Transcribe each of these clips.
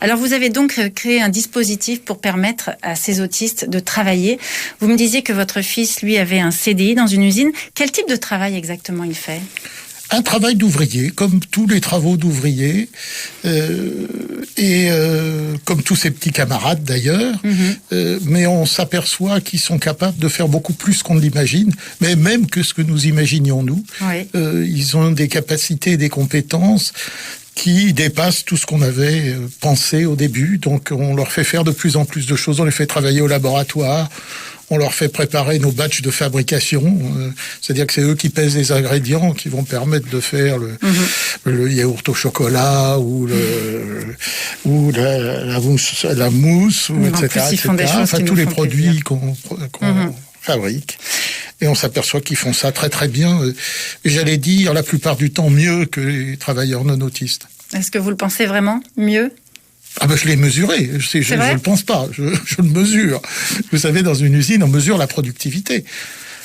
Alors vous avez donc créé un dispositif pour permettre à ces autistes de travailler. Vous me disiez que votre fils, lui, avait un CDI dans une usine. Quel type de travail exactement il fait ? Un travail d'ouvrier, comme tous les travaux d'ouvrier, comme tous ses petits camarades d'ailleurs, mais on s'aperçoit qu'ils sont capables de faire beaucoup plus qu'on ne l'imagine, mais même que ce que nous imaginions nous. Oui. Ils ont des capacités et des compétences qui dépassent tout ce qu'on avait pensé au début. Donc on leur fait faire de plus en plus de choses, on les fait travailler au laboratoire, on leur fait préparer nos batchs de fabrication, c'est-à-dire que c'est eux qui pèsent les ingrédients qui vont permettre de faire le yaourt au chocolat ou la mousse, ou En etc. plus, ils font des choses enfin, qui tous nous les font produits plaisir. qu'on fabrique. Et on s'aperçoit qu'ils font ça très très bien. Et j'allais dire la plupart du temps mieux que les travailleurs non autistes. Est-ce que vous le pensez vraiment mieux ? Ah ben je l'ai mesuré, je ne le pense pas, je le mesure. Vous savez, dans une usine, on mesure la productivité.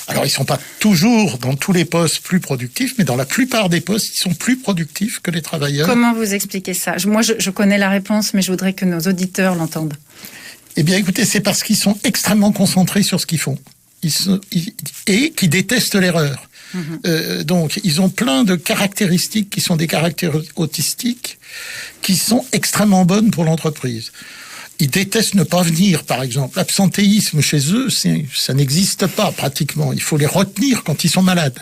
Alors, ils ne sont pas toujours, dans tous les postes, plus productifs, mais dans la plupart des postes, ils sont plus productifs que les travailleurs. Comment vous expliquez ça ? Moi, je connais la réponse, mais je voudrais que nos auditeurs l'entendent. Eh bien, écoutez, c'est parce qu'ils sont extrêmement concentrés sur ce qu'ils font. Et qui détestent l'erreur. Donc, ils ont plein de caractéristiques qui sont des caractères autistiques, qui sont extrêmement bonnes pour l'entreprise. Ils détestent ne pas venir, par exemple. L'absentéisme chez eux, ça n'existe pas pratiquement. Il faut les retenir quand ils sont malades.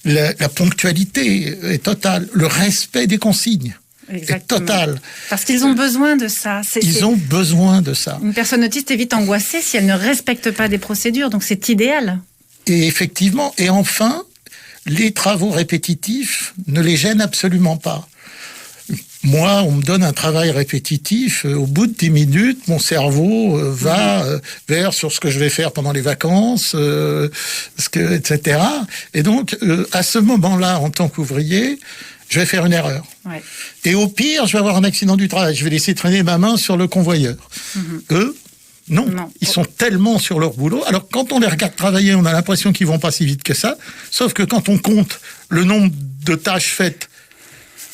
La ponctualité est totale. Le respect des consignes est total. Parce qu'ils ont besoin de ça. Ils ont besoin de ça. Une personne autiste est vite angoissée si elle ne respecte pas des procédures, donc c'est idéal. Et effectivement, et enfin, les travaux répétitifs ne les gênent absolument pas. Moi, on me donne un travail répétitif, au bout de 10 minutes, mon cerveau va vers sur ce que je vais faire pendant les vacances, etc. Et donc, à ce moment-là, en tant qu'ouvrier, je vais faire une erreur. Ouais. Et au pire, je vais avoir un accident du travail. Je vais laisser traîner ma main sur le convoyeur. Eux, non. Ils sont tellement sur leur boulot. Alors, quand on les regarde travailler, on a l'impression qu'ils vont pas si vite que ça. Sauf que quand on compte le nombre de tâches faites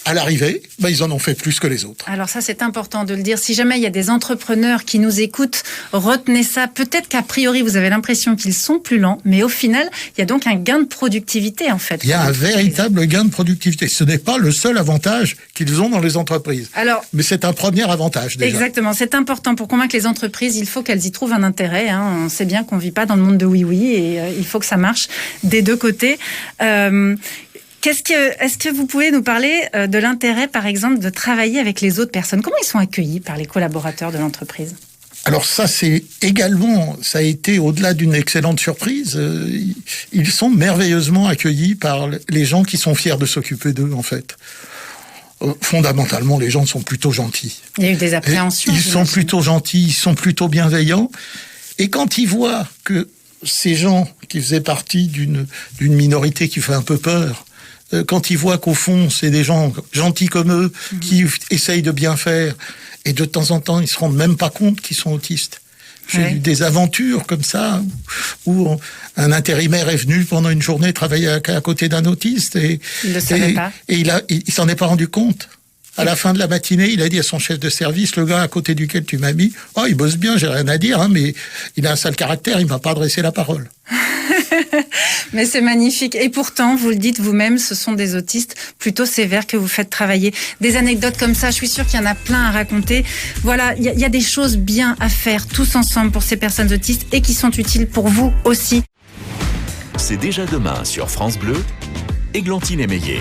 à l'arrivée, ils en ont fait plus que les autres. Alors ça, c'est important de le dire. Si jamais il y a des entrepreneurs qui nous écoutent, retenez ça. Peut-être qu'a priori, vous avez l'impression qu'ils sont plus lents, mais au final, il y a donc un gain de productivité, en fait. Il y a un véritable gain de productivité. Ce n'est pas le seul avantage qu'ils ont dans les entreprises. Mais c'est un premier avantage, déjà. Exactement. C'est important. Pour convaincre les entreprises, il faut qu'elles y trouvent un intérêt. On sait bien qu'on ne vit pas dans le monde de oui-oui et il faut que ça marche des deux côtés. Est-ce que vous pouvez nous parler de l'intérêt, par exemple, de travailler avec les autres personnes ? Comment ils sont accueillis par les collaborateurs de l'entreprise ? Alors ça a été au-delà d'une excellente surprise. Ils sont merveilleusement accueillis par les gens qui sont fiers de s'occuper d'eux, en fait. Fondamentalement, les gens sont plutôt gentils. Il y a eu des appréhensions. Ils sont plutôt gentils, ils sont plutôt bienveillants. Et quand ils voient que ces gens qui faisaient partie d'une minorité qui fait un peu peur, quand ils voient qu'au fond, c'est des gens gentils comme eux, qui essayent de bien faire, et de temps en temps, ils se rendent même pas compte qu'ils sont autistes. J'ai eu des aventures comme ça, où un intérimaire est venu pendant une journée travailler à côté d'un autiste, et il ne savait pas. Et il s'en est pas rendu compte. À la fin de la matinée, il a dit à son chef de service, le gars à côté duquel tu m'as mis, il bosse bien, j'ai rien à dire, mais il a un sale caractère, il m'a pas adressé la parole. Mais c'est magnifique. Et pourtant, vous le dites vous-même, ce sont des autistes plutôt sévères que vous faites travailler. Des anecdotes comme ça, je suis sûre qu'il y en a plein à raconter. Voilà, il y a des choses bien à faire tous ensemble pour ces personnes autistes et qui sont utiles pour vous aussi. C'est déjà demain sur France Bleu, Églantine Émeillé.